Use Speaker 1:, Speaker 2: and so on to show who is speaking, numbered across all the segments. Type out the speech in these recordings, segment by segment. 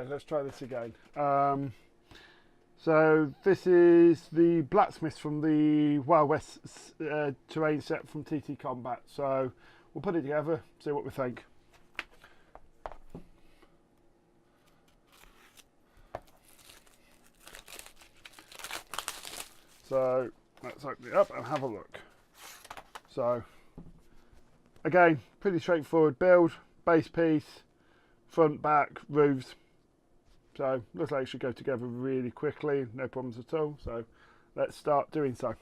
Speaker 1: Okay, let's try this again. So this is the Blacksmith from the Wild West terrain set from TTCombat. So we'll put it together, see what we think. So let's open it up and have a look. So again, pretty straightforward build, base piece, front, back, roofs. So looks like it should go together really quickly, no problems at all. So let's start doing so.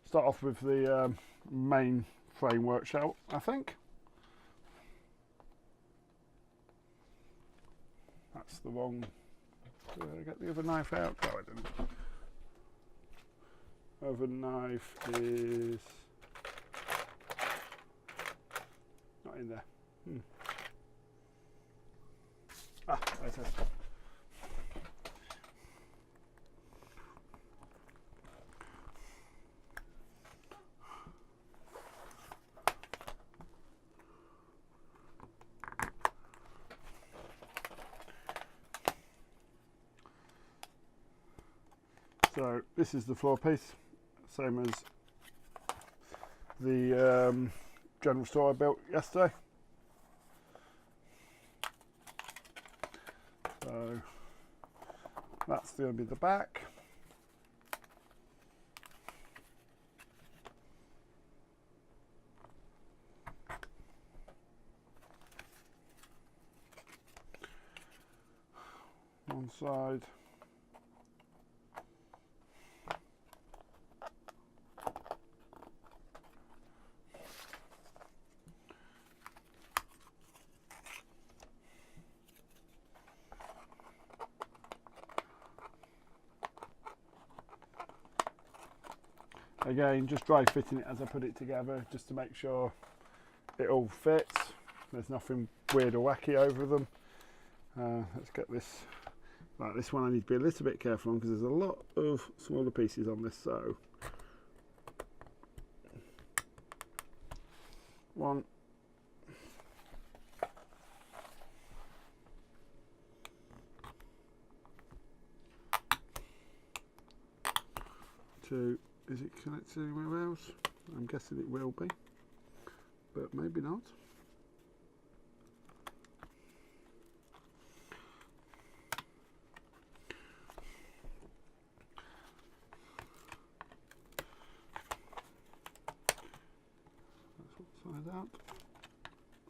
Speaker 1: Start off with the main framework shell, I think. That's the wrong. Did I get the other knife out? No, I didn't. Other knife is not in there. Ah, there it is. So this is the floor piece, same as the general store I built yesterday. So that's going to be the back. One side. Again, just dry fitting it as I put it together, just to make sure it all fits. There's nothing weird or wacky over them. Let's get this. Right, this one I need to be a little bit careful on because there's a lot of smaller pieces on this. So, one, two. Is it connected anywhere else? I'm guessing it will be, but maybe not. That's one side out.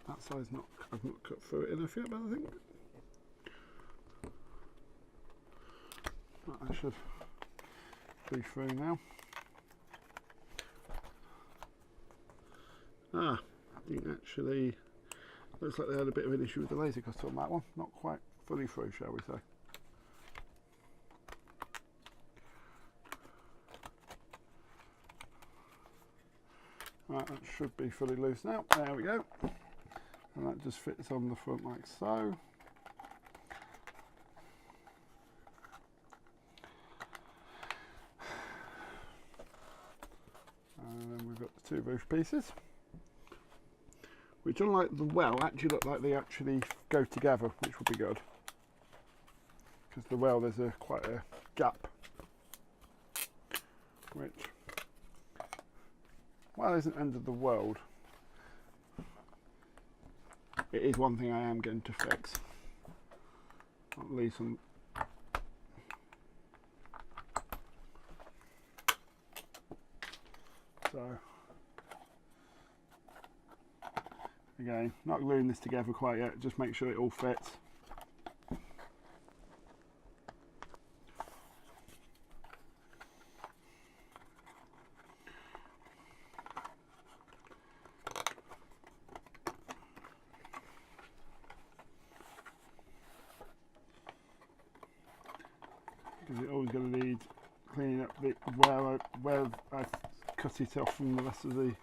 Speaker 1: That side's not, I've not cut through it enough yet, but I think that should be through now. Ah, I think actually looks like they had a bit of an issue with the laser cut on that one. Not quite fully through, shall we say. Right, that should be fully loose now. There we go. And that just fits on the front like so. And then we've got the two roof pieces, which, unlike the well, actually look like they actually go together, which will be good. Because the well, there's quite a gap, which, while it isn't end of the world, it is one thing I am going to fix. At least some. So. Again, not gluing this together quite yet, just make sure it all fits. Because it's always going to need cleaning up the where I've cut it off from the rest of the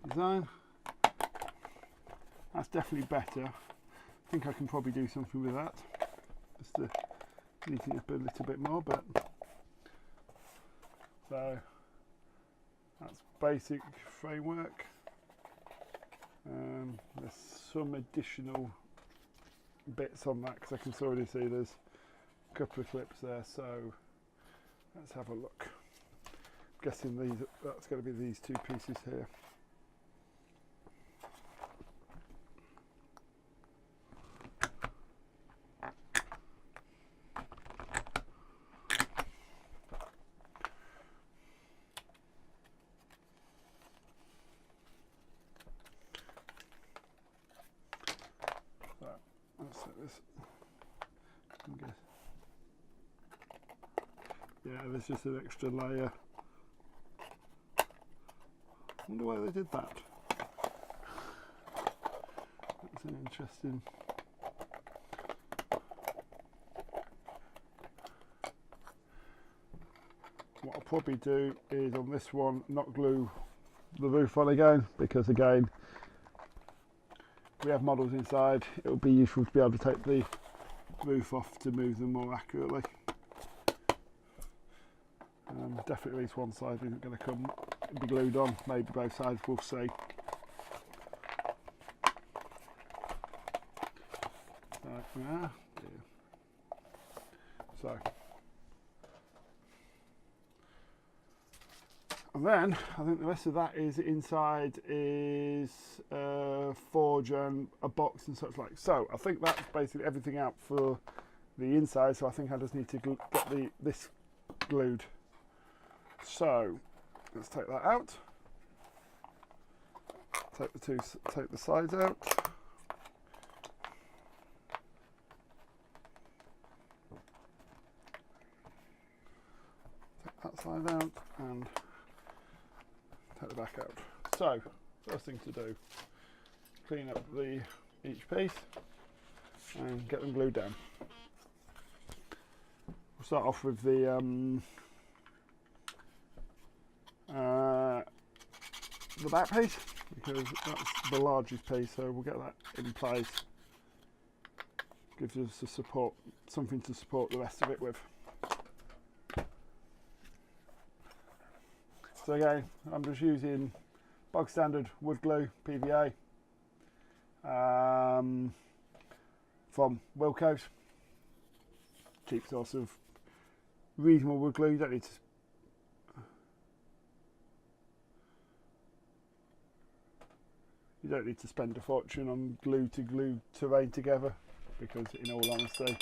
Speaker 1: design. That's definitely better. I think I can probably do something with that, just to neaten it up a little bit more. But so that's basic framework. There's some additional bits on that because I can already see there's a couple of clips there. So let's have a look. I'm guessing that's going to be these two pieces here. Let's set this. Yeah, there's just an extra layer. I wonder why they did that. That's an interesting. What I'll probably do is on this one not glue the roof on again, because again we have models inside. It will be useful to be able to take the roof off to move them more accurately. Definitely at least one side isn't going to be glued on, maybe both sides, we'll see. So, and then I think the rest of that is inside is forge and a box and such like. So I think that's basically everything out for the inside. So I think I just need to get this glued. So let's take that out. Take the sides out. Take that side out and take the back out. So first thing to do, clean up each piece and get them glued down. We'll start off with the back piece, because that's the largest piece, so we'll get that in place. Gives us something to support the rest of it with. So again, I'm just using bog standard wood glue, PVA, from Wilco's. Cheap source of reasonable wood glue. You don't need to spend a fortune on glue to glue terrain together, because in all honesty,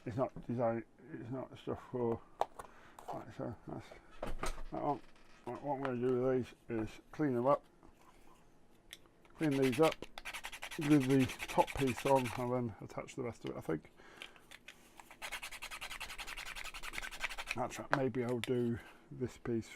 Speaker 1: it's not designed, it's not stuff for, right, so that's that one. Right, what I'm going to do with these is clean them up, clean these up, glue the top piece on and then attach the rest of it, I think. That's right, maybe I'll do this piece,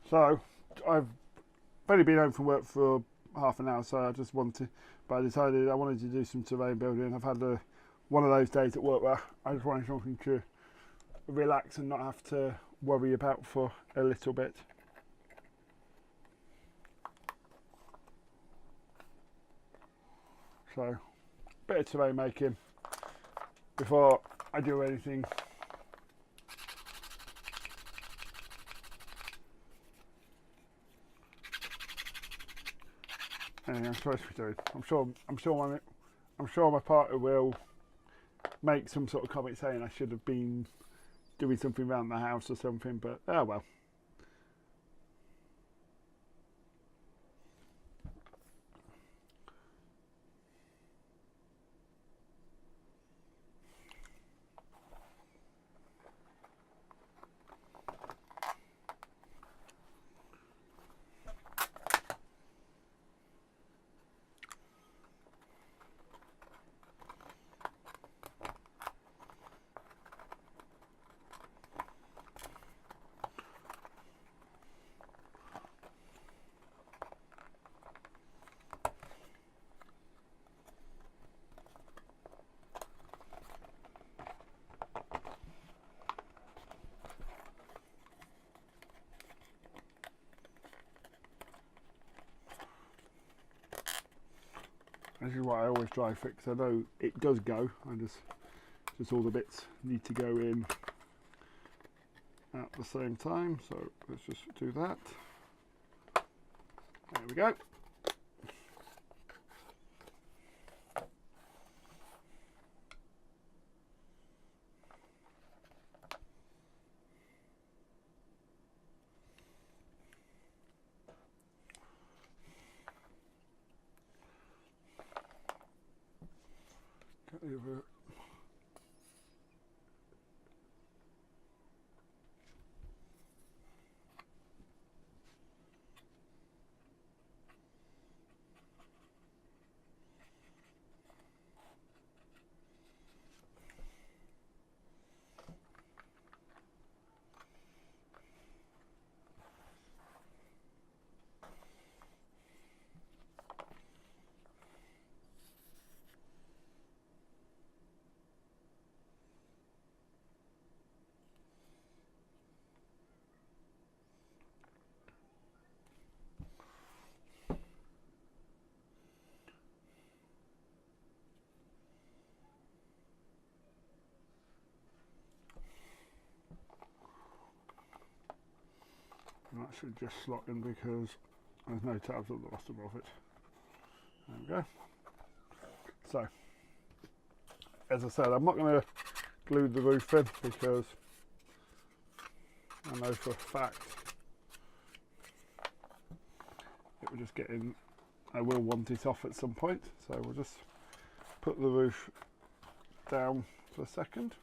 Speaker 1: So I've only been home from work for half an hour, so I just wanted, but I decided I wanted to do some terrain building. I've had one of those days at work where I just wanted something to relax and not have to worry about for a little bit. So, bit of terrain making before I do anything. Anything I'm supposed to be doing. I'm sure my partner will make some sort of comment saying I should have been doing something around the house or something, but oh well. This is why I always dry fit, because I know it does go. I just all the bits need to go in at the same time. So let's just do that. There we go. Get over. That should just slot in because there's no tabs at the bottom of it. There we go. So, as I said, I'm not going to glue the roof in because I know for a fact it will just get in. I will want it off at some point, so we'll just put the roof down for a second.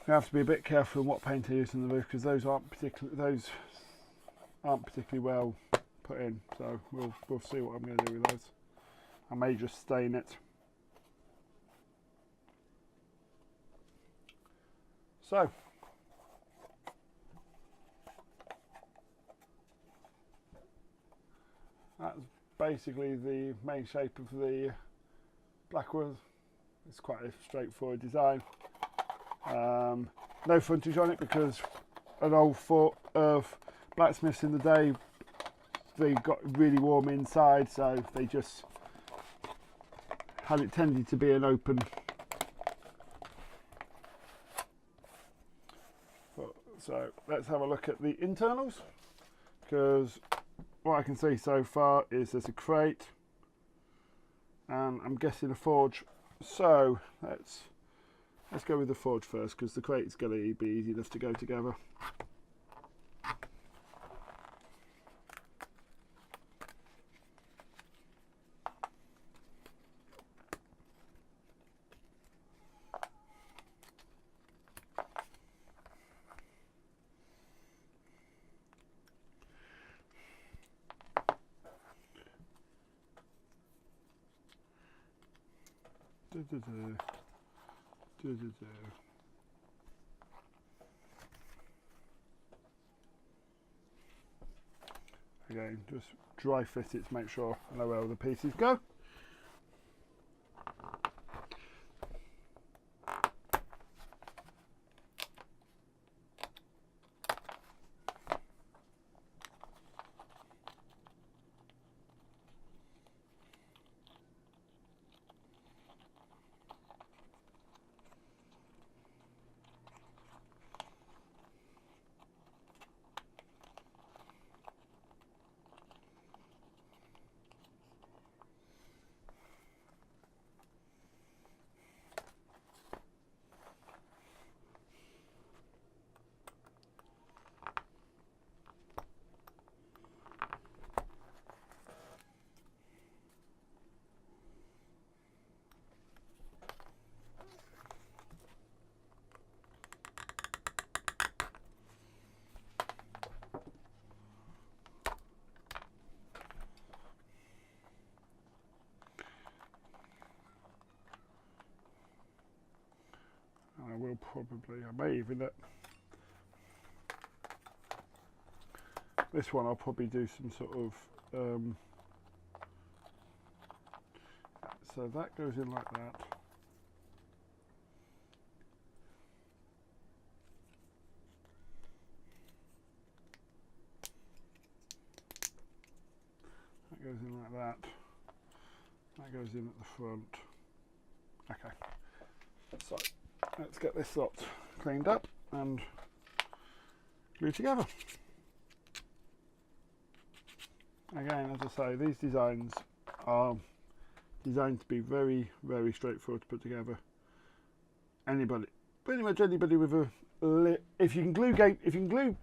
Speaker 1: You have to be a bit careful in what paint I use on the roof because those aren't particularly well put in. So we'll see what I'm going to do with those. I may just stain it. So that's basically the main shape of the Blackwood. It's quite a straightforward design. No frontage on it because an old thought of Blacksmiths in the day, they got really warm inside, so they just had it tended to be an open. So let's have a look at the internals, because what I can see so far is there's a crate and I'm guessing a forge. So let's go with the forge first because the crate is going to be easy enough to go together. Again, just dry fit it to make sure I know where all the pieces go. I will probably, I may even this one I'll probably do some sort of so that goes in like that. That goes in like that. That goes in at the front. Okay, so let's get this lot cleaned up and glued together. Again, as I say, these designs are designed to be very, very straightforward to put together. Anybody, pretty much anybody with a, if you can glue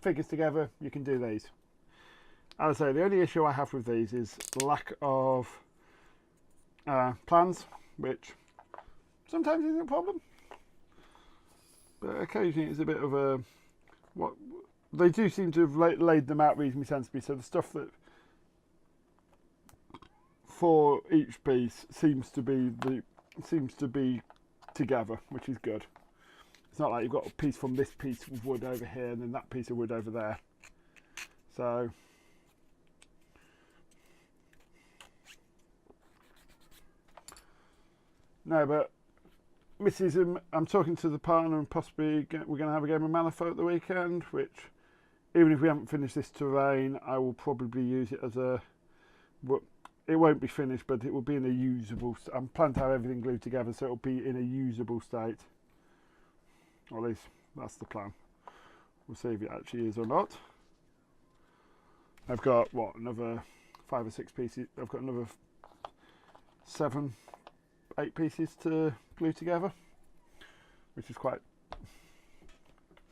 Speaker 1: figures together, you can do these. As I say, the only issue I have with these is lack of plans, which sometimes isn't a problem, but occasionally it's a bit of a, what they do seem to have laid them out reasonably sensibly, so the stuff that for each piece seems to be together, which is good. It's not like you've got a piece from this piece of wood over here and then that piece of wood over there. So no, but I'm talking to the partner, and possibly we're going to have a game of Malifaux at the weekend, which, even if we haven't finished this terrain, I will probably use it as a, it won't be finished, but it will be in a usable, I'm planning to have everything glued together, so it'll be in a usable state. Or at least that's the plan. We'll see if it actually is or not. I've got, what, another 5 or 6 pieces, I've got another 7, 8 pieces to glue together, which is quite,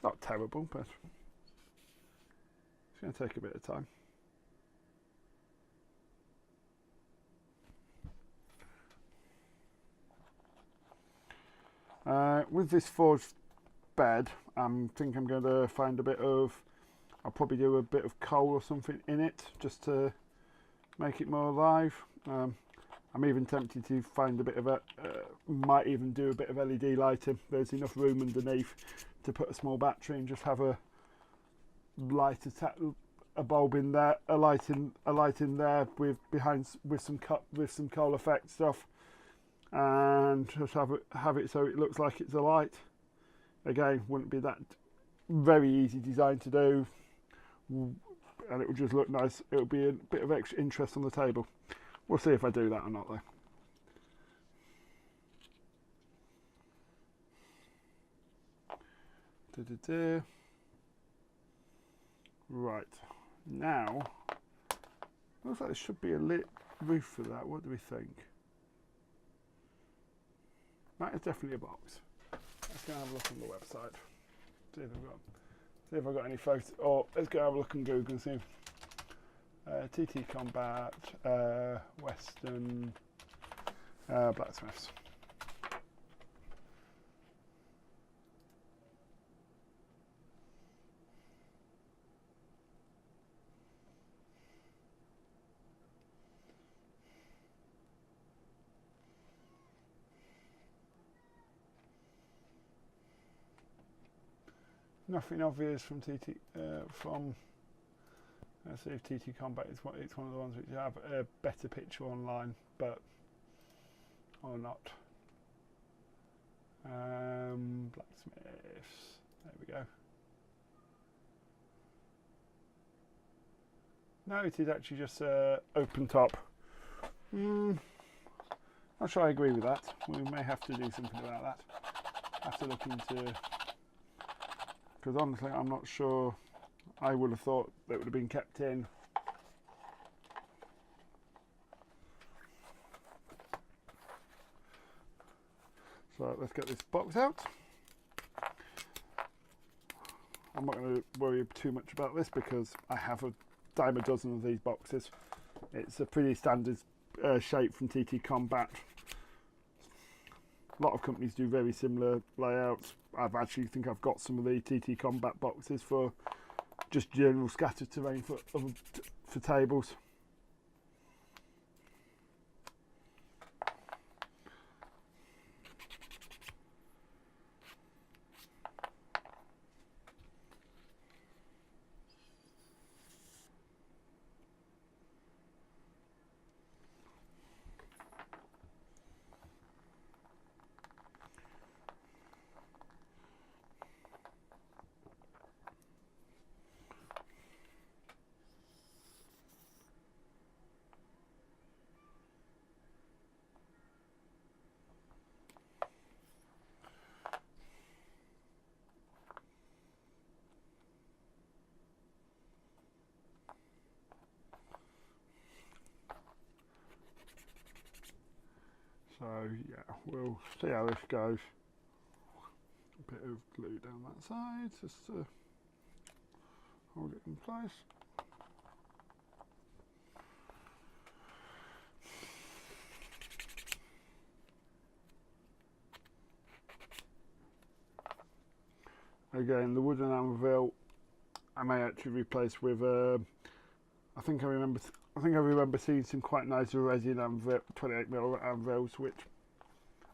Speaker 1: not terrible, but it's going to take a bit of time. With this forged bed, I think I'm going to find a bit of, I'll probably do a bit of coal or something in it just to make it more alive. I'm even tempted to find a bit of a, might even do a bit of LED lighting. There's enough room underneath to put a small battery and just have a light, a bulb in there, a light in there with some coal effect stuff, and just have it so it looks like it's a light. Again, wouldn't be that very easy design to do, and it would just look nice. It would be a bit of extra interest on the table. We'll see if I do that or not, though. Right, now looks like there should be a lit roof for that. What do we think? That is definitely a box. Let's go have a look on the website. See if I've got any photos. Or let's go have a look on Google and see if TTCombat, Western Blacksmiths. Nothing obvious from let's see if TTCombat is it's one of the ones which have a better picture online, but or not. Blacksmiths. There we go. No, it is actually just open top. Not sure I agree with that. We may have to do something about that. Have to look into, because honestly I'm not sure. I would have thought that would have been kept in. So let's get this box out. I'm not going to worry too much about this because I have a dime a dozen of these boxes. It's a pretty standard shape from TTCombat. A lot of companies do very similar layouts. I think I've got some of the TTCombat boxes for just general scattered terrain for tables. So yeah, we'll see how this goes. A bit of glue down that side just to hold it in place. Again, the wooden anvil I may actually replace with I think I remember seeing some quite nice resin anvil, 28mm anvils, which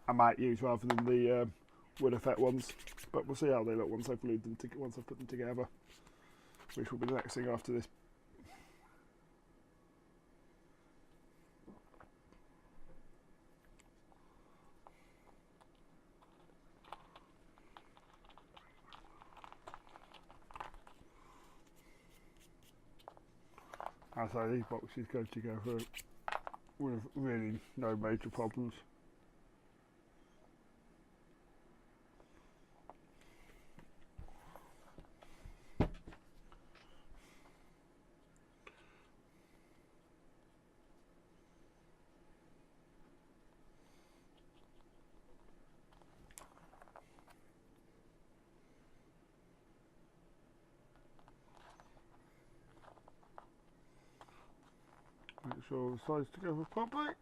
Speaker 1: I might use rather than the wood effect ones. But we'll see how they look once I've glued them once I've put them together, which will be the next thing after this. I say these boxes go together with really no major problems. Make sure the sides together properly,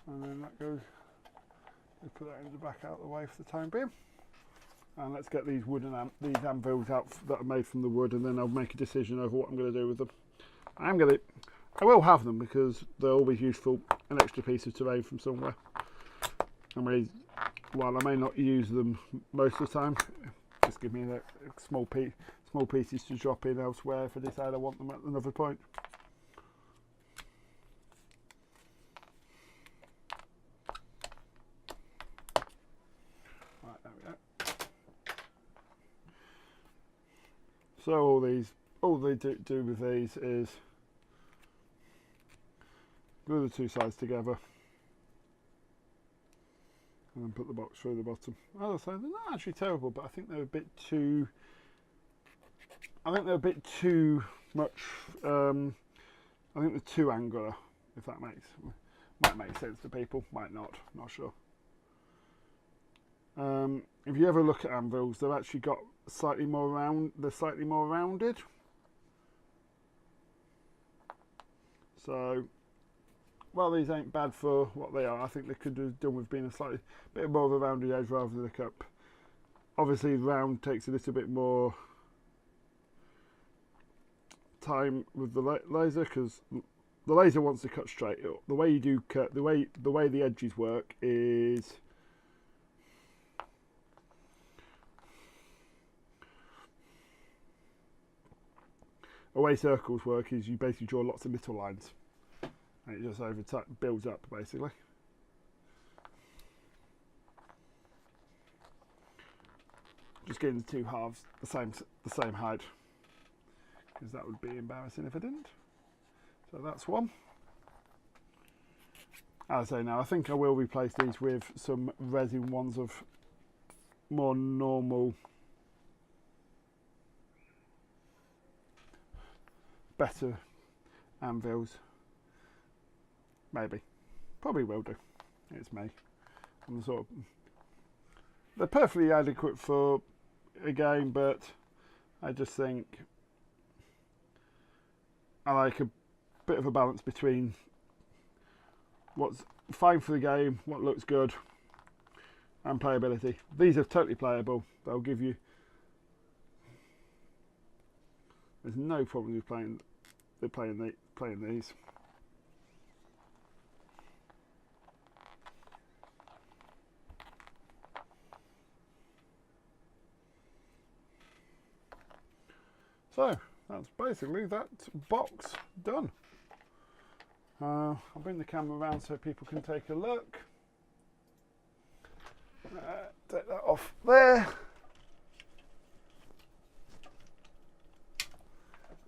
Speaker 1: and then that goes. We put that in the back out of the way for the time being. And let's get these these anvils out that are made from the wood, and then I'll make a decision over what I'm going to do with them. I will have them because they're always useful, an extra piece of terrain from somewhere. While I may not use them most of the time, just give me a small pieces to drop in elsewhere if I decide I want them at another point. Right, there we go. So all they do with these is glue the two sides together and then put the box through the bottom. As I say, they're not actually terrible, but I think they're a bit too. I think they're a bit too much. I think they're too angular. If that might make sense to people, might not. Not sure. If you ever look at anvils, they've actually got slightly more round. They're slightly more rounded. So, well, these ain't bad for what they are. I think they could have done with being a slightly bit more of a rounded edge rather than a cup. Obviously, round takes a little bit more time with the laser because the laser wants to cut straight. The way you do cut, the way the edges work is the way circles work is you basically draw lots of little lines, and it just over time builds up basically. Just getting the two halves the same height, because that would be embarrassing if I didn't. So that's one. As I say now, I think I will replace these with some resin ones of more normal, better anvils. Maybe. Probably will do. It's me. I'm sort of, they're perfectly adequate for a game, but I just think I like a bit of a balance between what's fine for the game, what looks good, and playability. These are totally playable. They'll give you. There's no problem with playing these. So that's basically that box done. I'll bring the camera around so people can take a look. Take that off there.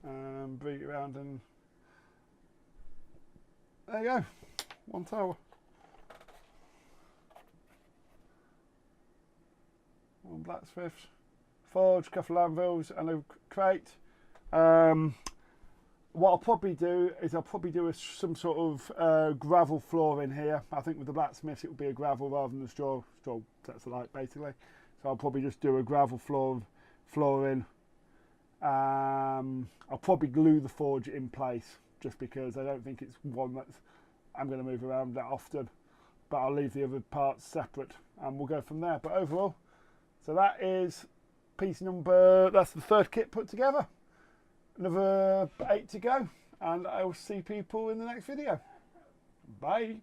Speaker 1: And bring it around, and there you go. One tower. One Blacksmith, forge, couple of anvils and a crate. what I'll probably do is I'll probably do some sort of gravel floor in here. I think with the Blacksmith it will be a gravel rather than a straw. Straw sets alike basically. So I'll probably just do a gravel floor in. I'll probably glue the forge in place just because I don't think it's one that I'm going to move around that often. But I'll leave the other parts separate and we'll go from there. But overall, so that is piece number, that's the third kit put together. Another 8 to go, and I will see people in the next video. Bye.